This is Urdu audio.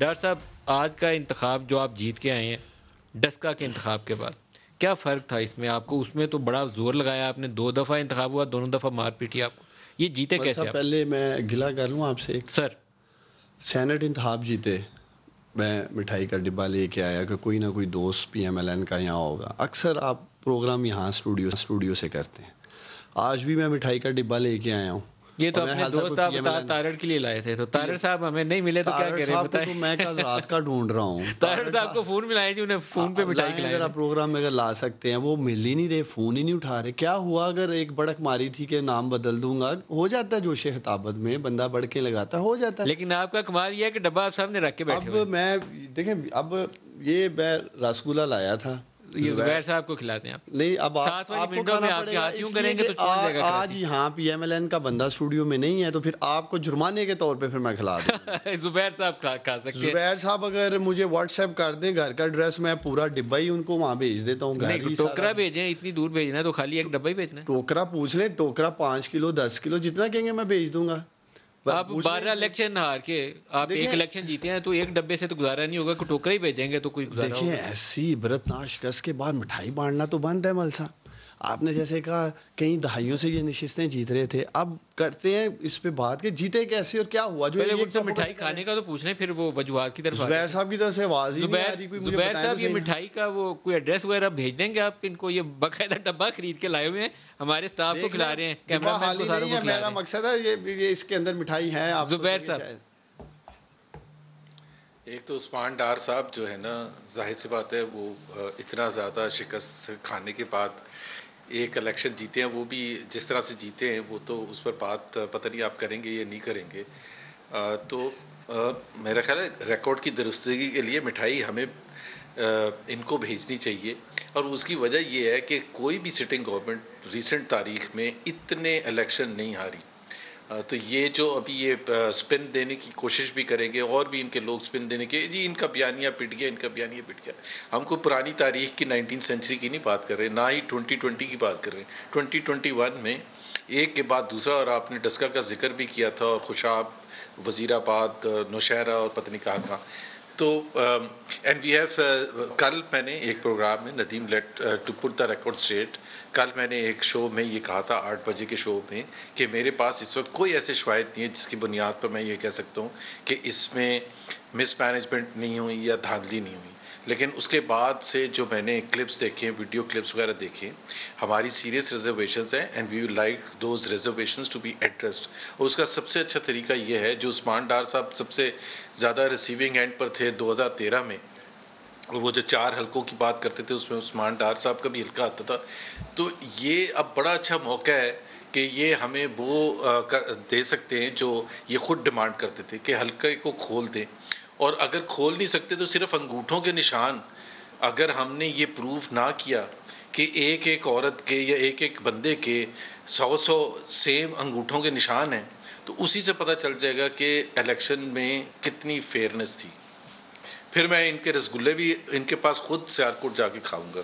ڈاکٹر صاحب آج کا انتخاب جو آپ جیت کے آئے ہیں ڈسکا کے انتخاب کے بعد، کیا فرق تھا اس میں آپ کو؟ اس میں تو بڑا زور لگایا آپ نے، 2 دفعہ انتخاب ہوا، دونوں دفعہ مار پیٹی آپ کو، یہ جیتے مل کیسے صاحب آپ؟ پہلے میں گلا کر لوں آپ سے، ایک سر سینٹ انتخاب جیتے، میں مٹھائی کا ڈبہ لے کے آیا کہ کوئی نہ کوئی دوست پی ایم ایل این کا یہاں ہوگا. اکثر آپ پروگرام یہاں اسٹوڈیو سے کرتے ہیں. آج بھی میں مٹھائی کا ڈبہ لے کے آیا ہوں. یہ تو اپنے دوست آپ تارڑ کے لیے لائے تھے، تو تارڑ صاحب ہمیں نہیں ملے تو کیا تارڑ کریں صاحب کو بتائیں؟ تو میں کل رات کا ڈھونڈ رہا ہوں. تارڑ صاحب کو فون ملائے جی، انہیں فون پہ مٹھائی لائیں کھلائیں. اگر آپ پروگرام میں اگر لا سکتے ہیں، وہ مل ہی نہیں رہے، فون ہی نہیں اٹھا رہے. کیا ہوا؟ اگر ایک بڑک ماری تھی کہ نام بدل دوں گا، ہو جاتا ہے جوش خطابت میں بندہ بڑکیں لگاتا ہے، ہو جاتا ہے. لیکن آپ کا کمال یہ ہے کہ ڈبہ آپ سامنے رکھ کے بیٹھے اب ہوئے. میں دیکھیں، اب یہ میں رسگلہ لایا تھا، یہ زبیر صاحب کو کھلاتے ہیں آپ؟ نہیں اب ساتھ والی آپ کو ونڈو کھانا میں آپ پڑے کے گا، ہاتھ یوں اس کریں لیے گے کہ تو چھوڑ جائے گا آج کراچی. یہاں پی ایم ایل این کا بندہ اسٹوڈیو میں نہیں ہے، تو پھر آپ کو جرمانے کے طور پہ پھر میں کھلا دوں. زبیر صاحب کھا سکتے ہیں. زبیر صاحب اگر مجھے واٹس ایپ کر دیں گھر کا ایڈریس، میں پورا ڈبہ ہی ان کو وہاں بھیج دیتا ہوں. گھر ہی ٹوکرا سارا بھیجیں، اتنی دور بھیجنا ہے تو خالی ایک ڈبہ ہی بھیجنا ہے. ٹوکرا پوچھ لیں، ٹوکرا 5 کلو 10 کلو جتنا کہیں گے میں بھیج دوں گا. آپ 12 الیکشن ہار کے آپ ایک الیکشن جیتے ہیں، تو ایک ڈبے سے تو گزارا نہیں ہوگا، کہ ٹوکرا ہی بھیجیں گے تو کوئی گزارا دیکھیں ہوگا. ایسی عبرتناک شکست کے بعد مٹھائی بانٹنا تو بند ہے. مل صاحب آپ نے جیسے کہا کئی دہائیوں سے یہ نشستیں جیت رہے تھے، اب کرتے ہیں اس پہ بات کہ جیتے کیسے اور کیا ہوا. جو پہلے ان سے مٹھائی کھانے کا تو پوچھ لیں، پھر وہ وجوہات کی طرف. زبیر صاحب کی طرف سے آواز ہی نہیں آ رہی. کوئی مجھے زبیر بتائیں صاحب تو یہ صحیح. مٹھائی کا وہ کوئی ایڈریس وغیرہ بھیج دیں گے آپ ان کو؟ یہ باقاعدہ ڈبہ خرید کے لائے ہوئے ہیں، ہمارے اسٹاف کو کھلا رہے ہیں، کیمرہ مین کو ساروں کو کھلا رہے میرا ہیں. مقصد ہے یہ اس کے اندر مٹھائی ہے. آپ زبیر صاحب ایک تو عثمان ڈار صاحب جو ہے نا، ظاہر سی بات ہے وہ اتنا زیادہ شکست کھانے کے بعد ایک الیکشن جیتے ہیں، وہ بھی جس طرح سے جیتے ہیں، وہ تو اس پر بات پتہ نہیں آپ کریں گے یا نہیں کریں گے. تو میرا خیال ہے ریکارڈ کی درستگی کے لیے مٹھائی ہمیں ان کو بھیجنی چاہیے. اور اس کی وجہ یہ ہے کہ کوئی بھی سٹنگ گورنمنٹ ریسنٹ تاریخ میں اتنے الیکشن نہیں ہاری. تو یہ جو ابھی یہ سپن دینے کی کوشش بھی کریں گے، اور بھی ان کے لوگ سپن دینے کے، جی ان کا بیانیہ پٹ گیا، ان کا بیانیہ پٹ گیا. ہم کو پرانی تاریخ کی 19 سینچری کی نہیں بات کر رہے، نہ ہی 2020 کی بات کر رہے ہیں. 2021 میں ایک کے بعد دوسرا، اور آپ نے ڈسکا کا ذکر بھی کیا تھا، اور خوشاب، وزیر آباد، نوشہرہ، اور پتہ نہیں کہاں. تو اینڈ وی ہیو کل میں نے ایک پروگرام میں Nadeem let to put the record straight, کل میں نے ایک شو میں یہ کہا تھا 8 بجے کے شو میں کہ میرے پاس اس وقت کوئی ایسے شواہد نہیں ہے جس کی بنیاد پر میں یہ کہہ سکتا ہوں کہ اس میں مس مینجمنٹ نہیں ہوئی یا دھاندلی نہیں ہوئی. لیکن اس کے بعد سے جو میں نے کلپس دیکھے، ویڈیو کلپس وغیرہ دیکھے، ہماری سیریس ریزرویشنز ہیں and we would like those reservations to be addressed. اور اس کا سب سے اچھا طریقہ یہ ہے، جو عثمان ڈار صاحب سب سے زیادہ ریسیونگ اینڈ پر تھے 2013 میں، وہ جو 4 حلقوں کی بات کرتے تھے، اس میں عثمان ڈار صاحب کا بھی حلقہ آتا تھا. تو یہ اب بڑا اچھا موقع ہے کہ یہ ہمیں وہ دے سکتے ہیں جو یہ خود ڈیمانڈ کرتے تھے کہ حلقے کو کھول دیں. اور اگر کھول نہیں سکتے تو صرف انگوٹھوں کے نشان، اگر ہم نے یہ پروف نہ کیا کہ ایک ایک عورت کے یا ایک ایک بندے کے 100 سیم انگوٹھوں کے نشان ہیں، تو اسی سے پتہ چل جائے گا کہ الیکشن میں کتنی فیئرنس تھی. پھر میں ان کے رسگلے بھی ان کے پاس خود سیالکوٹ جا کے کھاؤں گا.